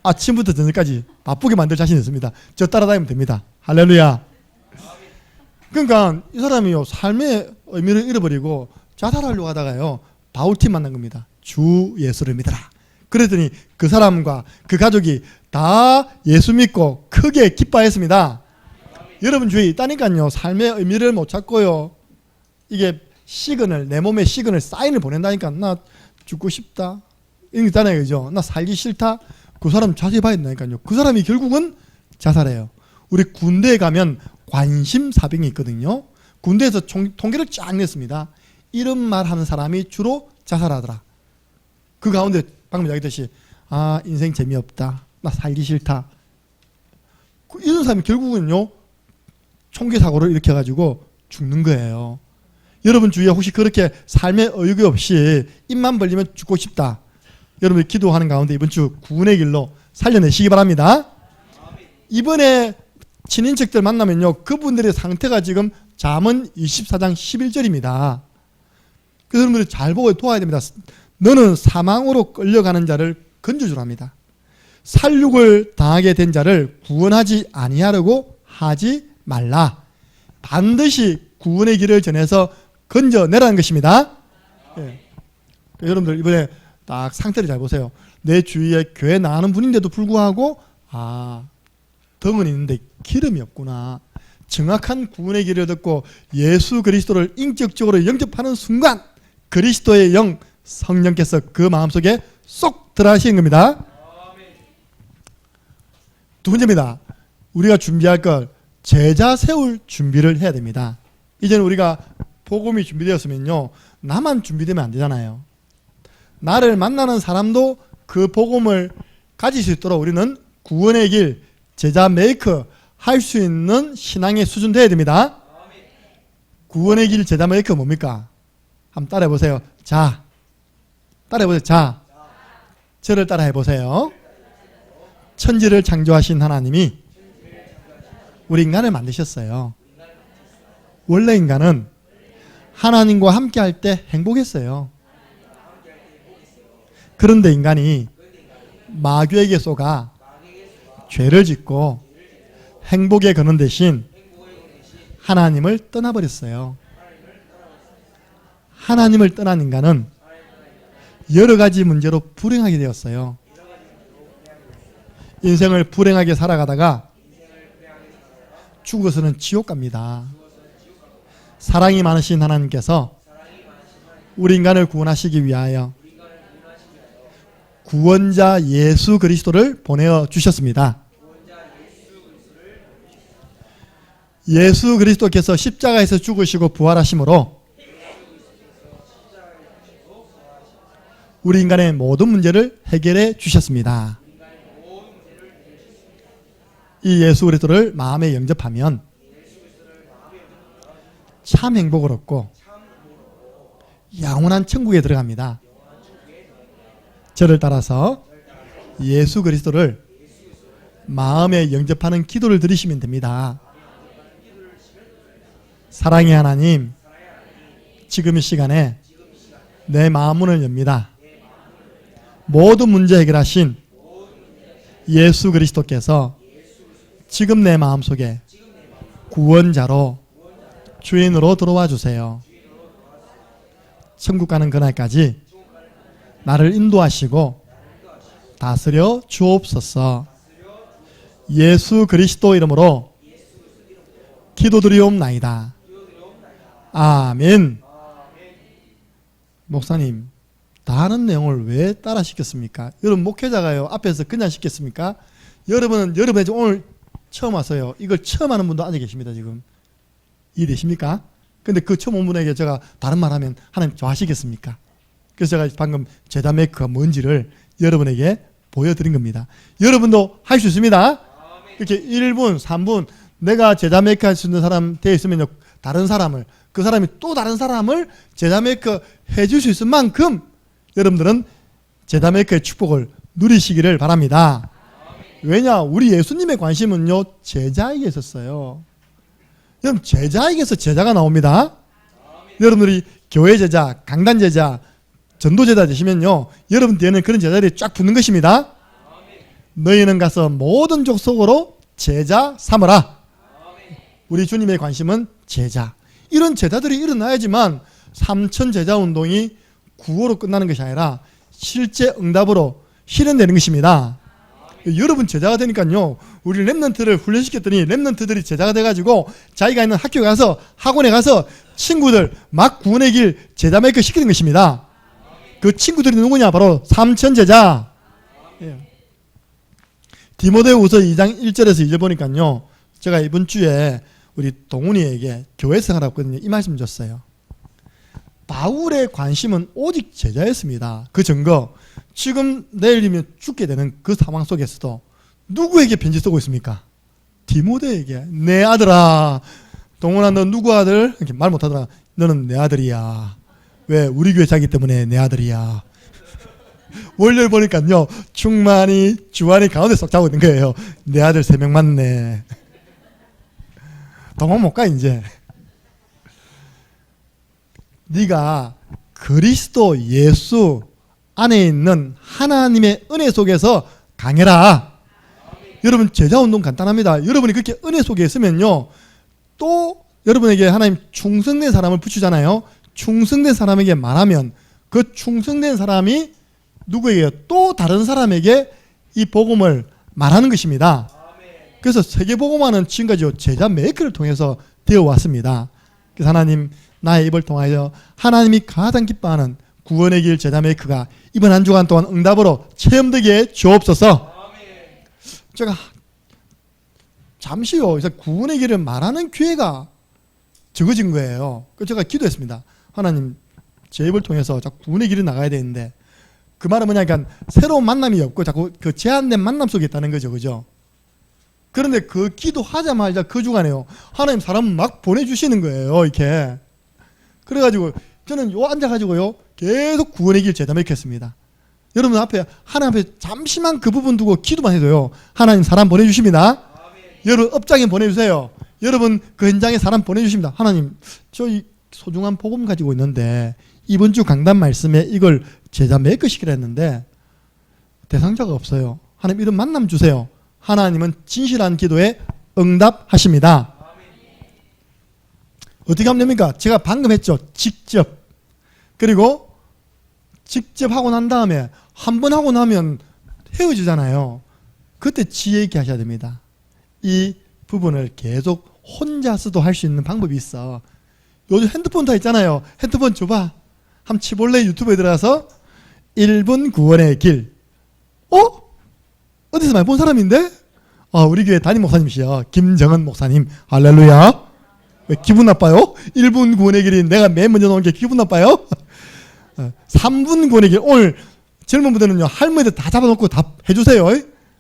아침부터 저녁까지 바쁘게 만들 자신 있습니다. 저 따라다니면 됩니다. 할렐루야. 그러니까 이 사람이요, 삶의 의미를 잃어버리고 자살하려고 하다가요, 바울팀 만난 겁니다. 주 예수를 믿어라. 그랬더니 그 사람과 그 가족이 다 예수 믿고 크게 기뻐했습니다. 여러분 주위에 있다니까요. 삶의 의미를 못 찾고요, 이게 시그널, 내 몸에 시그널, 사인을 보낸다니까. 나 죽고 싶다, 이런 게 있잖아요. 그죠? 나 살기 싫다. 그 사람 자세히 봐야 된다니까요. 그 사람이 결국은 자살해요. 우리 군대에 가면 관심사병이 있거든요. 군대에서 통계를 쫙 냈습니다. 이런 말 하는 사람이 주로 자살하더라. 그 가운데 방금 이야기했듯이 인생 재미없다, 나 살기 싫다, 이런 사람이 결국은요 총기 사고를 일으켜가지고 죽는 거예요. 여러분 주위에 혹시 그렇게 삶의 의욕이 없이 입만 벌리면 죽고 싶다, 여러분이 기도하는 가운데 이번 주 구원의 길로 살려내시기 바랍니다. 이번에 친인척들 만나면요, 그분들의 상태가 지금 잠언 24장 11절입니다. 그래서 여러분들이 잘 보고 도와야 됩니다. 너는 사망으로 끌려가는 자를 건져주랍니다. 살육을 당하게 된 자를 구원하지 아니하려고 하지 말라. 반드시 구원의 길을 전해서 건져내라는 것입니다. 예. 여러분들 이번에 딱 상태를 잘 보세요. 내 주위에 교회 나가는 분인데도 불구하고 덩은 있는데 기름이 없구나. 정확한 구원의 길을 듣고 예수 그리스도를 인격적으로 영접하는 순간 그리스도의 영, 성령께서 그 마음속에 쏙 들어가시는 겁니다. 두 번째입니다. 우리가 준비할 걸 제자 세울 준비를 해야 됩니다. 이제는 우리가 복음이 준비되었으면요, 나만 준비되면 안 되잖아요. 나를 만나는 사람도 그 복음을 가질 수 있도록 우리는 구원의 길, 제자 메이커 할 수 있는 신앙의 수준 돼야 됩니다. 구원의 길 제자 메이커 뭡니까? 한번 따라해 보세요. 자, 따라해 보세요. 자, 저를 따라해 보세요. 천지를 창조하신 하나님이 우리 인간을 만드셨어요. 원래 인간은 하나님과 함께 할 때 행복했어요. 그런데 인간이 마귀에게 속아 죄를 짓고 행복에 거는 대신 하나님을 떠나버렸어요. 하나님을 떠난 인간은 여러 가지 문제로 불행하게 되었어요. 인생을 불행하게 살아가다가 죽어서는 지옥 갑니다. 사랑이 많으신 하나님께서 우리 인간을 구원하시기 위하여 구원자 예수 그리스도를 보내어 주셨습니다. 예수 그리스도께서 십자가에서 죽으시고 부활하심으로 우리 인간의 모든 문제를 해결해 주셨습니다. 이 예수 그리스도를 마음에 영접하면 참 행복을 얻고 영원한 천국에 들어갑니다. 저를 따라서 예수 그리스도를 마음에 영접하는 기도를 드리시면 됩니다. 사랑의 하나님, 지금 이 시간에 내 마음 문을 엽니다. 모든 문제 해결하신 예수 그리스도께서 지금 내 마음속에 구원자로 주인으로 들어와 주세요. 천국 가는 그날까지 나를 인도하시고 다스려 주옵소서. 예수 그리스도 이름으로 기도드리옵나이다. 아멘. 목사님, 다 아는 내용을 왜 따라 시켰습니까? 여러분 목회자가요 앞에서 그냥 시켰습니까? 여러분이 오늘 처음 왔어요. 이걸 처음 하는 분도 앉아 계십니다. 지금 이해되십니까? 근데 그 처음 온 분에게 제가 다른 말 하면 하나님 좋아하시겠습니까? 그래서 제가 방금 제자 메이커가 뭔지를 여러분에게 보여드린 겁니다. 여러분도 할 수 있습니다. 이렇게 1분, 3분 내가 제자 메이커 할 수 있는 사람 되어 있으면요, 다른 사람을, 그 사람이 또 다른 사람을 제자 메이커 해줄 수 있을 만큼 여러분들은 제자 메이커의 축복을 누리시기를 바랍니다. 왜냐? 우리 예수님의 관심은요 제자에게 있었어요. 여러분 제자에게서 제자가 나옵니다. 여러분들이 교회 제자, 강단 제자, 전도 제자 되시면요, 여러분 뒤에는 그런 제자들이 쫙 붙는 것입니다. 너희는 가서 모든 족속으로 제자 삼으라. 우리 주님의 관심은 제자. 이런 제자들이 일어나야지만 삼천 제자 운동이 구호로 끝나는 것이 아니라 실제 응답으로 실현되는 것입니다. 여러분 제자가 되니까요, 우리 렘넌트를 훈련시켰더니 렘넌트들이 제자가 돼가지고 자기가 있는 학교에 가서, 학원에 가서 친구들 막 구원의 길 제자 메이커 시키는 것입니다. 그 친구들이 누구냐? 바로 삼천 제자. 디모데후서 2장 1절에서 2절 보니까요, 제가 이번 주에 우리 동훈이에게 교회 생활하고 있거든요. 이 말씀 줬어요. 바울의 관심은 오직 제자였습니다. 그 증거, 지금 내일이면 죽게 되는 그 상황 속에서도 누구에게 편지 쓰고 있습니까? 디모데에게. 내 아들아. 동훈아, 너 누구 아들? 이렇게 말 못하더라. 너는 내 아들이야. 왜? 우리 교회 자기 때문에 내 아들이야. 월요일 보니까요, 충만이, 주한이 가운데 쏙 자고 있는 거예요. 내 아들 3명 맞네. 동원 못 가 이제. 네가 그리스도 예수 안에 있는 하나님의 은혜 속에서 강해라. 여러분 제자운동 간단합니다. 여러분이 그렇게 은혜 속에 있으면요, 또 여러분에게 하나님 충성된 사람을 붙이잖아요. 충성된 사람에게 말하면 그 충성된 사람이 누구에게, 또 다른 사람에게 이 복음을 말하는 것입니다. 그래서 세계복음화는 지금까지 제자 메이커를 통해서 되어 왔습니다. 그래서 하나님, 나의 입을 통하여 하나님이 가장 기뻐하는 구원의 길 제자 메이커가 이번 한 주간 동안 응답으로 체험되게 주옵소서. 제가 잠시요, 그래서 구원의 길을 말하는 기회가 적어진 거예요. 그래서 제가 기도했습니다. 하나님, 제 입을 통해서 자꾸 구원의 길을 나가야 되는데, 그 말은 뭐냐, 그러니까 새로운 만남이 없고 자꾸 그 제한된 만남 속에 있다는 거죠. 그죠? 그런데 그 기도하자마자 그 주간에요, 하나님 사람 막 보내주시는 거예요. 이렇게. 그래가지고 저는 요 앉아가지고요, 계속 구원의 길 제자메이커했습니다. 여러분 앞에, 하나님 앞에 잠시만 그 부분 두고 기도만 해도요, 하나님 사람 보내주십니다. 여러분 업장에 보내주세요. 여러분 그 현장에 사람 보내주십니다. 하나님, 저 이 소중한 복음 가지고 있는데 이번 주 강단 말씀에 이걸 제자 메이커 시키라 했는데 대상자가 없어요. 하나님 이런 만남 주세요. 하나님은 진실한 기도에 응답하십니다. 어떻게 하면 됩니까? 제가 방금 했죠. 직접. 그리고 직접 하고 난 다음에 한 번 하고 나면 헤어지잖아요. 그때 지혜 있게 하셔야 됩니다. 이 부분을 계속 혼자서도 할 수 있는 방법이 있어. 요즘 핸드폰 다 있잖아요. 핸드폰 줘봐. 한번 치볼래? 유튜브에 들어가서 1분 구원의 길. 어디서 많이 본 사람인데? 우리 교회 담임 목사님이시여. 김정은 목사님. 할렐루야. 왜 기분 나빠요? 1분 구원의 길이 내가 맨 먼저 놓은 게 기분 나빠요? 3분 구원의 길. 오늘 젊은 분들은요, 할머니들 다 잡아놓고 다 해주세요.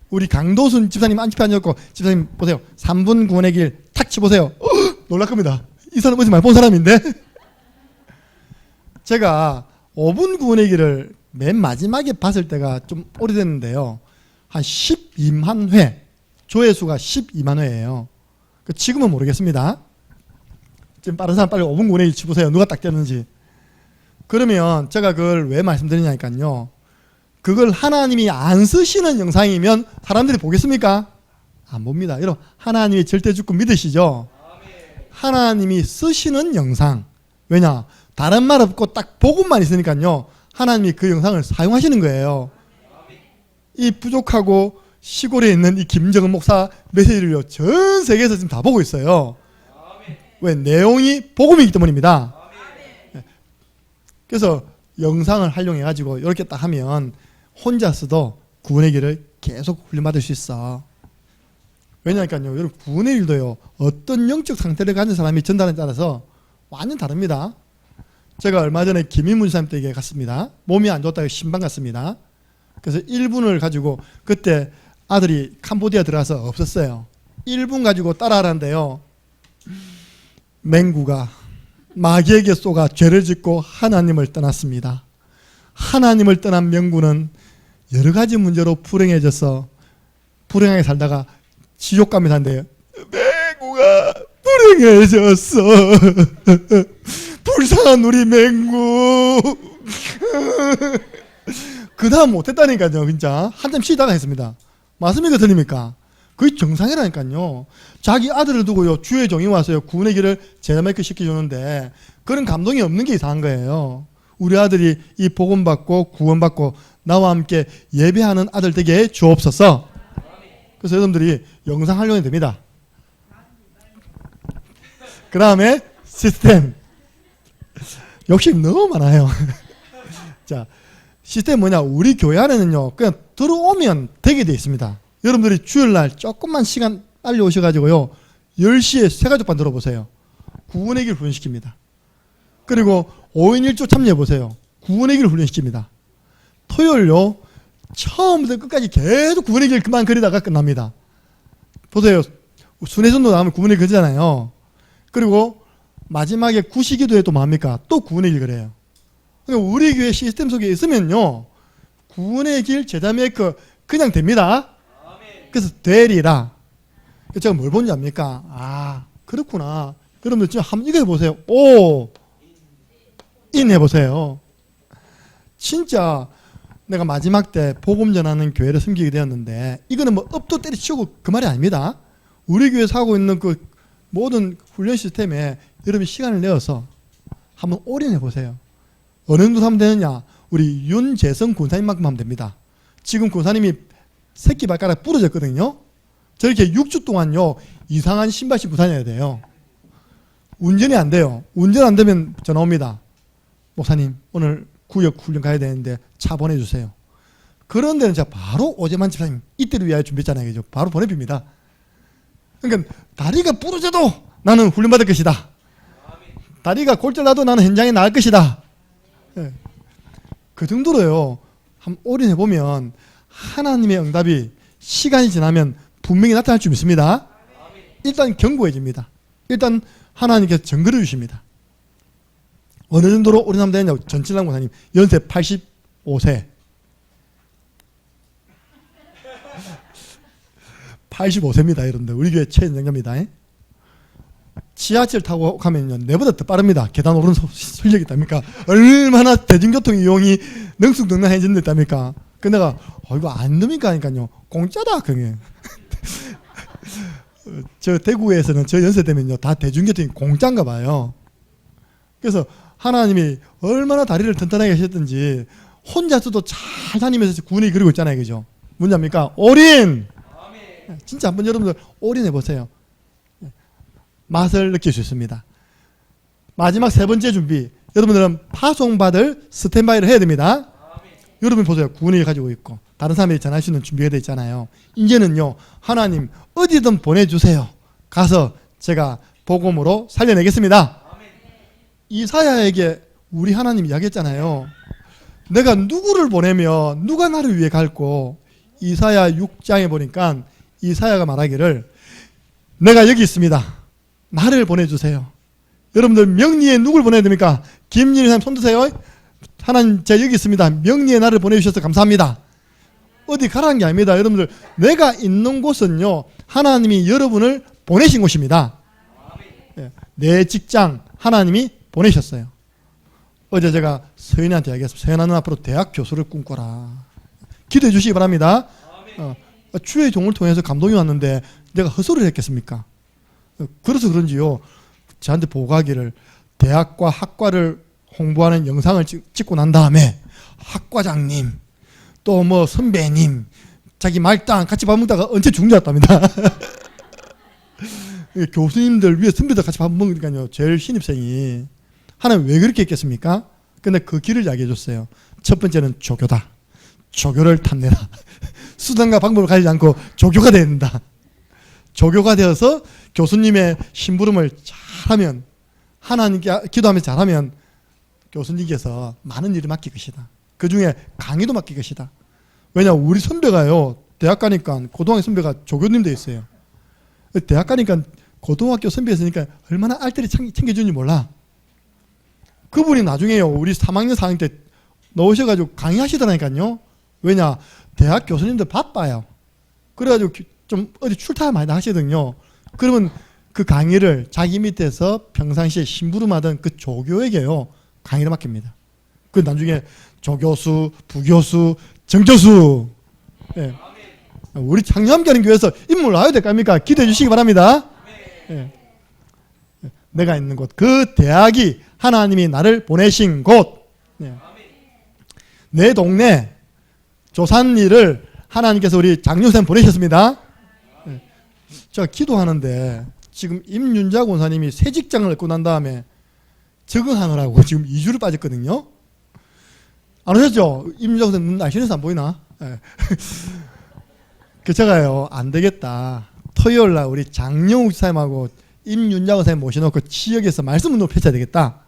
우리 강도순 집사님 안집에 앉아있고, 집사님 보세요. 3분 구원의 길 탁 치보세요. 놀랄 겁니다. 이 사람 어디서 많이 본 사람인데? 제가 5분 구원의 길을 맨 마지막에 봤을 때가 좀 오래됐는데요. 한 12만 회. 조회수가 12만 회예요. 지금은 모르겠습니다. 지금 빠른 사람 빨리 5분 구원의 길 치보세요. 누가 딱 되는지. 그러면 제가 그걸 왜 말씀드리냐니까요. 그걸 하나님이 안 쓰시는 영상이면 사람들이 보겠습니까? 안 봅니다. 여러분, 하나님이 절대 주권 믿으시죠? 하나님이 쓰시는 영상. 왜냐? 다른 말 없고 딱 복음만 있으니까요, 하나님이 그 영상을 사용하시는 거예요. 이 부족하고 시골에 있는 이 김정은 목사 메시지를요, 전 세계에서 지금 다 보고 있어요. 왜? 내용이 복음이기 때문입니다. 그래서 영상을 활용해가지고 이렇게 딱 하면 혼자서도 구원의 길을 계속 훈련받을 수 있어. 왜냐니까요, 여러분, 구원의 길도요, 어떤 영적 상태를 가진 사람이 전달에 따라서 완전 다릅니다. 제가 얼마 전에 김인문 사님 댁에 갔습니다. 몸이 안 좋다고 신방 갔습니다. 그래서 1분을 가지고, 그때 아들이 캄보디아 들어가서 없었어요. 1분 가지고 따라하는데요, 맹구가 마귀에게 쏘가 죄를 짓고 하나님을 떠났습니다. 하나님을 떠난 명구는 여러 가지 문제로 불행해져서 불행하게 살다가 지옥감에 산대요. 맹구가 불행해졌어. 불쌍한 우리 맹구. 그 다음 못했다니까요. 진짜 한참 쉬다가 했습니다. 맞습니까 틀립니까? 그게 정상이라니까요. 자기 아들을 두고요 주의 종이 와서요 구원의 길을 제자매크 시켜주는데 그런 감동이 없는 게 이상한 거예요. 우리 아들이 이 복음 받고 구원 받고 나와 함께 예배하는 아들 되게 주옵소서. 그래서 여러분들이 영상 활용이 됩니다. 그 다음에 시스템. 욕심 너무 많아요. 자, 시스템 뭐냐? 우리 교회 안에는요 그냥 들어오면 되게 돼 있습니다. 여러분들이 주일날 조금만 시간 빨리 오셔가지고요 10시에 새가족반 들어보세요. 구원의 길 훈련시킵니다. 그리고 5인 1조 참여해보세요. 구원의 길 훈련시킵니다. 토요일요 처음부터 끝까지 계속 구원의 길 그만 그리다가 끝납니다. 보세요. 순회전도 나오면 구원의 길 그리잖아요. 그리고 마지막에 구시기도에 또 뭡니까? 또 구원의 길 그래요. 그러니까 우리 교회 시스템 속에 있으면요 구원의 길 제자 메이커 그냥 됩니다. 그래서 되리라. 제가 뭘 본지 압니까? 아 그렇구나. 여러분들 지금 한번 이거 해보세요. 오! 인 해보세요. 진짜 내가 마지막 때 복음 전하는 교회를 섬기게 되었는데 이거는 뭐 업도 때려치우고 그 말이 아닙니다. 우리 교회에서 하고 있는 그 모든 훈련 시스템에 여러분이 시간을 내어서 한번 올인해 보세요. 어느 정도 하면 되느냐? 우리 윤재성 군사님만큼 하면 됩니다. 지금 군사님이 새끼 발가락 부러졌거든요. 저렇게 6주 동안요 이상한 신발 신고 다녀야 돼요. 운전이 안 돼요. 운전 안 되면 전화 옵니다. 목사님 오늘 구역 훈련 가야 되는데 차 보내주세요. 그런 데는 제가 바로 오재만 집사님 이때를 위하여 준비했잖아요. 그죠? 바로 보내줍니다. 그러니까 다리가 부러져도 나는 훈련받을 것이다. 다리가 골절나도 나는 현장에 나갈 것이다. 네. 그 정도로요. 한번 올인해보면 하나님의 응답이 시간이 지나면 분명히 나타날 줄 믿습니다. 일단 견고해집니다. 일단 하나님께서 정글을 주십니다. 어느 정도로 올인하면 되느냐고 전칠랑 목사님 연세 85세 85세입니다. 여러분들 우리 교회 최연장자입니다. 지하철 타고 가면요 내보다 더 빠릅니다. 계단 오르는 실력이 있답니까? 얼마나 대중교통 이용이 능숙능란해진답니까? 그 내가 이거 안 됩니까 하니까요 공짜다 그게. 저 대구에서는 저 연세 되면요 다 대중교통이 공짜인가 봐요. 그래서 하나님이 얼마나 다리를 튼튼하게 하셨든지 혼자서도 잘 다니면서 구원이 그리고 있잖아요. 그죠? 뭐냐입니까? 올인! 진짜 한번 여러분들 올인해 보세요. 맛을 느낄 수 있습니다. 마지막 세 번째 준비. 여러분들은 파송받을 스탠바이를 해야 됩니다. 여러분 보세요. 구원을 가지고 있고 다른 사람들이 전할 수 있는 준비가 되어 있잖아요. 이제는요 하나님 어디든 보내주세요. 가서 제가 복음으로 살려내겠습니다. 이사야에게 우리 하나님 이야기했잖아요. 내가 누구를 보내면 누가 나를 위해 갈고. 이사야 6장에 보니까 이사야가 말하기를 내가 여기 있습니다. 나를 보내주세요. 여러분들 명리에 누굴 보내야 됩니까? 김진희 사람 손 드세요. 하나님 제가 여기 있습니다. 명리에 나를 보내주셔서 감사합니다. 어디 가라는 게 아닙니다. 여러분들 내가 있는 곳은요 하나님이 여러분을 보내신 곳입니다. 내 직장 하나님이 보내셨어요. 어제 제가 서연이한테 이야기했습니다. 서연아 는 앞으로 대학 교수를 꿈꿔라. 기도해 주시기 바랍니다. 주의 종을 통해서 감동이 왔는데 내가 헛소리를 했겠습니까? 그래서 그런지요 저한테 보고하기를 대학과 학과를 홍보하는 영상을 찍고 난 다음에 학과장님 또 뭐 선배님 자기 말단 같이 밥 먹다가 언제 죽는 줄 알았답니다. 교수님들 위에 선배들 같이 밥 먹으니까요 제일 신입생이 하나님 왜 그렇게 했겠습니까? 근데 그 길을 이야기해 줬어요. 첫 번째는 조교다. 조교를 탐내라. 수단과 방법을 가리지 않고 조교가 돼야 된다. 조교가 되어서 교수님의 심부름을 잘하면 하나님께 기도하면서 잘하면 교수님께서 많은 일을 맡길 것이다. 그 중에 강의도 맡길 것이다. 왜냐 우리 선배가요 대학 가니까 고등학교 선배가 조교님 돼 있어요. 대학 가니까 고등학교 선배 있으니까 얼마나 알뜰히 챙겨주는지 몰라. 그분이 나중에요 우리 3학년 4학년 때 넣으셔가지고 강의하시더라니까요. 왜냐 대학 교수님들 바빠요. 그래가지고 좀 어디 출타 많이 나가시거든요. 그러면 그 강의를 자기 밑에서 평상시에 심부름하던 그 조교에게요 강의를 맡깁니다. 그 나중에 조교수, 부교수, 정교수. 예. 우리 창녕함교회는 교회에서 인물 나와야 될 거 아닙니까? 기도해 주시기 바랍니다. 예. 내가 있는 곳, 그 대학이 하나님이 나를 보내신 곳. 예. 내 동네 조산리를 하나님께서 우리 장윤쌤 보내셨습니다. 예. 제가 기도하는데 지금 임윤자 권사님이 새 직장을 얻고 난 다음에 적응하느라고 지금 2주를 빠졌거든요. 안 오셨죠? 임윤자 권사님 눈 날씬해서 안 보이나? 예. 그 제가요 안 되겠다. 토요일 날 우리 장영욱 사님하고 임윤자 권사님 모셔놓고 지역에서 말씀 운동을 펼쳐야 되겠다.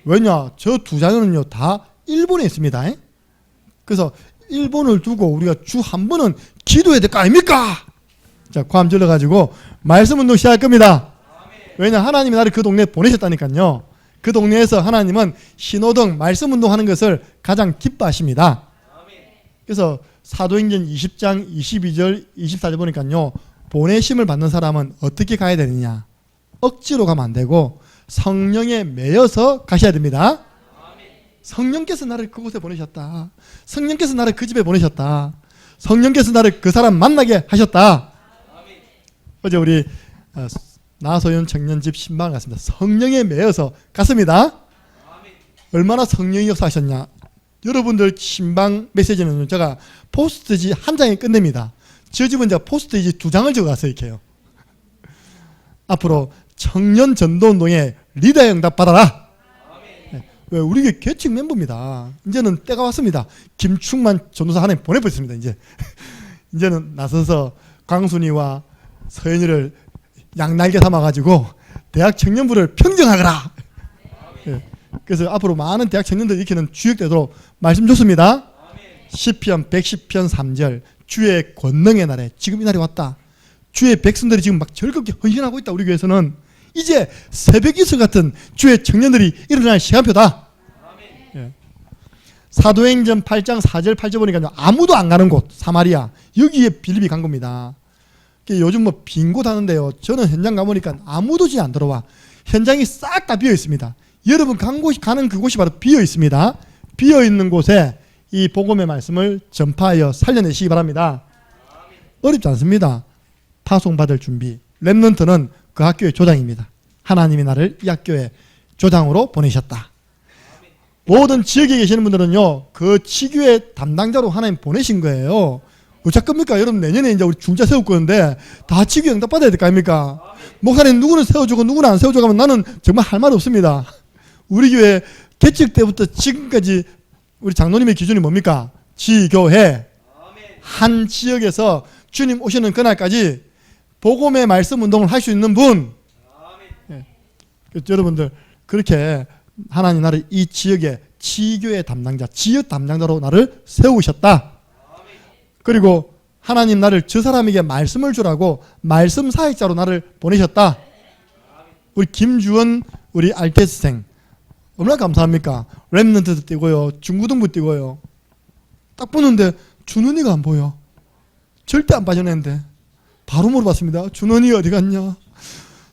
왜냐? 저 두 자녀는요 다 일본에 있습니다. 그래서 일본을 두고 우리가 주 한 번은 기도해야 될 거 아닙니까? 자, 괌 질러가지고 말씀 운동 시작할 겁니다. 왜냐? 하나님이 나를 그 동네에 보내셨다니까요. 그 동네에서 하나님은 신호등 말씀 운동하는 것을 가장 기뻐하십니다. 그래서 사도행전 20장 22절 24절 보니까요. 보내심을 받는 사람은 어떻게 가야 되느냐? 억지로 가면 안 되고 성령에 매여서 가셔야 됩니다. 성령께서 나를 그곳에 보내셨다. 성령께서 나를 그 집에 보내셨다. 성령께서 나를 그 사람 만나게 하셨다. 어제 우리 나소연 청년집 신방을 갔습니다. 성령에 매여서 갔습니다. 얼마나 성령이 역사하셨냐. 여러분들 신방 메시지는 제가 포스트지 한 장에 끝냅니다. 저 집은 제가 포스트지 2장을 적어갔어요. 이렇게요. 앞으로 청년 전도운동에 리더 응답 받아라. 왜? 우리 교회 계층 멤버입니다. 이제는 때가 왔습니다. 김충만 전도사 하나님 보내버렸습니다. 이제는 나서서 광순이와 서연이를 양날개 삼아가지고 대학 청년부를 평정하거라. 그래서 앞으로 많은 대학 청년들이 익히는 주역되도록 말씀 줬습니다. 시편 110편 3절 주의 권능의 날에 지금 이 날이 왔다. 주의 백성들이 지금 막 즐겁게 헌신하고 있다. 우리 교회에서는 이제 새벽 이슬 같은 주의 청년들이 일어날 시간표다. 예. 사도행전 8장 4절 8절 보니까 아무도 안 가는 곳 사마리아 여기에 빌립이 간 겁니다. 요즘 뭐 빈 곳 하는데요. 저는 현장 가보니까 아무도 지금 안 들어와. 현장이 싹 다 비어 있습니다. 여러분 가는 그곳이 바로 비어 있습니다. 비어 있는 곳에 이 복음의 말씀을 전파하여 살려내시기 바랍니다. 어렵지 않습니다. 파송받을 준비. 렘넌트는 그 학교의 조장입니다. 하나님이 나를 이 학교의 조장으로 보내셨다. 모든 지역에 계시는 분들은요, 그 지교의 담당자로 하나님 보내신 거예요. 어쩔 겁니까? 여러분 내년에 이제 우리 중자 세울 건데 다 지교 응답 받아야 될 거 아닙니까? 목사님 누구는 세워주고 누구는 안 세워주고 하면 나는 정말 할 말 없습니다. 우리 교회 개척 때부터 지금까지 우리 장로님의 기준이 뭡니까? 지교회. 한 지역에서 주님 오시는 그날까지 복음의 말씀 운동을 할 수 있는 분. 예. 여러분들 그렇게 하나님 나를 이 지역의 지교의 담당자, 지역 담당자로 나를 세우셨다. 그리고 하나님 나를 저 사람에게 말씀을 주라고 말씀 사역자로 나를 보내셨다. 우리 김주원 우리 RTS생 얼마나 감사합니까? 렘넌트도 뛰고요. 중고등부 뛰고요. 딱 보는데 준원이가 안 보여. 절대 안 빠져내는데 바로 물어봤습니다. 준원이 어디 갔냐?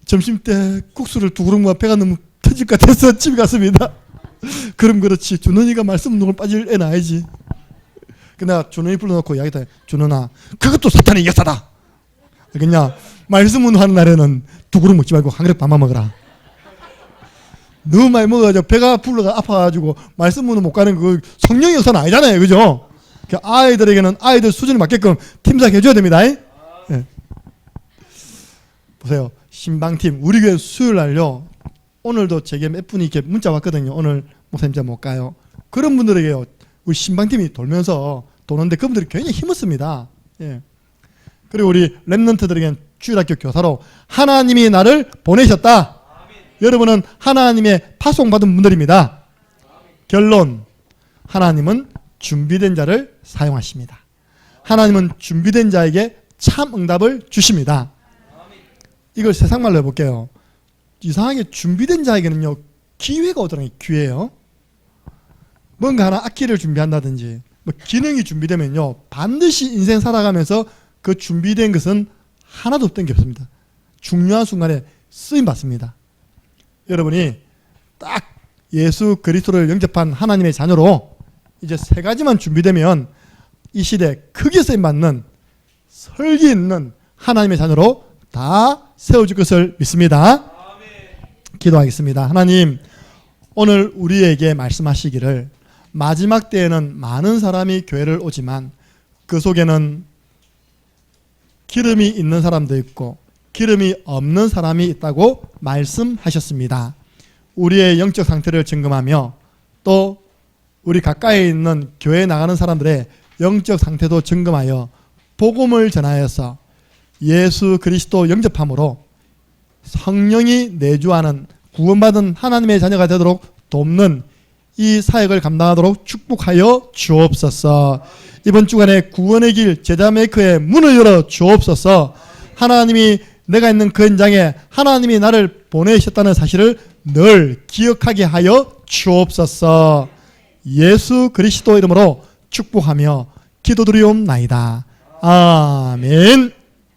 점심때 국수를 2그릇 배가 너무 터질 것 같아서 집에 갔습니다. 그럼 그렇지. 준원이가 말씀 운동을 빠질 애는 아니지. 내가 준원이 불러놓고 이야기했다. 준원아, 그것도 사탄의 역사다. 알겠냐? 말씀 운동하는 날에는 2그릇 먹지 말고 한 그릇 반만 먹어라. 너무 많이 먹어가지고 배가 불러가 아파가지고 말씀 운동 못 가는 그 성령의 역사는 아니잖아요. 그죠? 아이들에게는 아이들 수준에 맞게끔 팀장 해줘야 됩니다. 네. 보세요. 신방팀 우리 교회 수요일 날요. 오늘도 제게 몇 분이 이렇게 문자 왔거든요. 오늘 목사님 제가 못 가요. 그런 분들에게요. 우리 신방팀이 돌면서 도는데 그분들이 굉장히 힘었습니다. 예. 그리고 우리 렘넌트들에게는 주일학교 교사로 하나님이 나를 보내셨다. 여러분은 하나님의 파송받은 분들입니다. 결론, 하나님은 준비된 자를 사용하십니다. 하나님은 준비된 자에게 참 응답을 주십니다. 이걸 세상말로 해볼게요. 이상하게 준비된 자에게는요, 기회가 오더라고요. 기회요. 뭔가 하나 악기를 준비한다든지 뭐 기능이 준비되면요, 반드시 인생 살아가면서 그 준비된 것은 하나도 없던 게 없습니다. 중요한 순간에 쓰임 받습니다. 여러분이 딱 예수 그리스도를 영접한 하나님의 자녀로 이제 세 가지만 준비되면 이 시대에 크게 쓰임 받는 설기 있는 하나님의 자녀로 다 세워질 것을 믿습니다. 기도하겠습니다. 하나님, 오늘 우리에게 말씀하시기를 마지막 때에는 많은 사람이 교회를 오지만 그 속에는 기름이 있는 사람도 있고 기름이 없는 사람이 있다고 말씀하셨습니다. 우리의 영적 상태를 점검하며 또 우리 가까이 있는 교회에 나가는 사람들의 영적 상태도 점검하여 복음을 전하여서 예수 그리스도 영접함으로 성령이 내주하는 구원받은 하나님의 자녀가 되도록 돕는 이 사역을 감당하도록 축복하여 주옵소서. 이번 주간에 구원의 길 제자메이커의 문을 열어 주옵소서. 하나님이 내가 있는 그 현장에 하나님이 나를 보내셨다는 사실을 늘 기억하게 하여 주옵소서. 예수 그리스도 이름으로 축복하며 기도드리옵나이다. 아멘.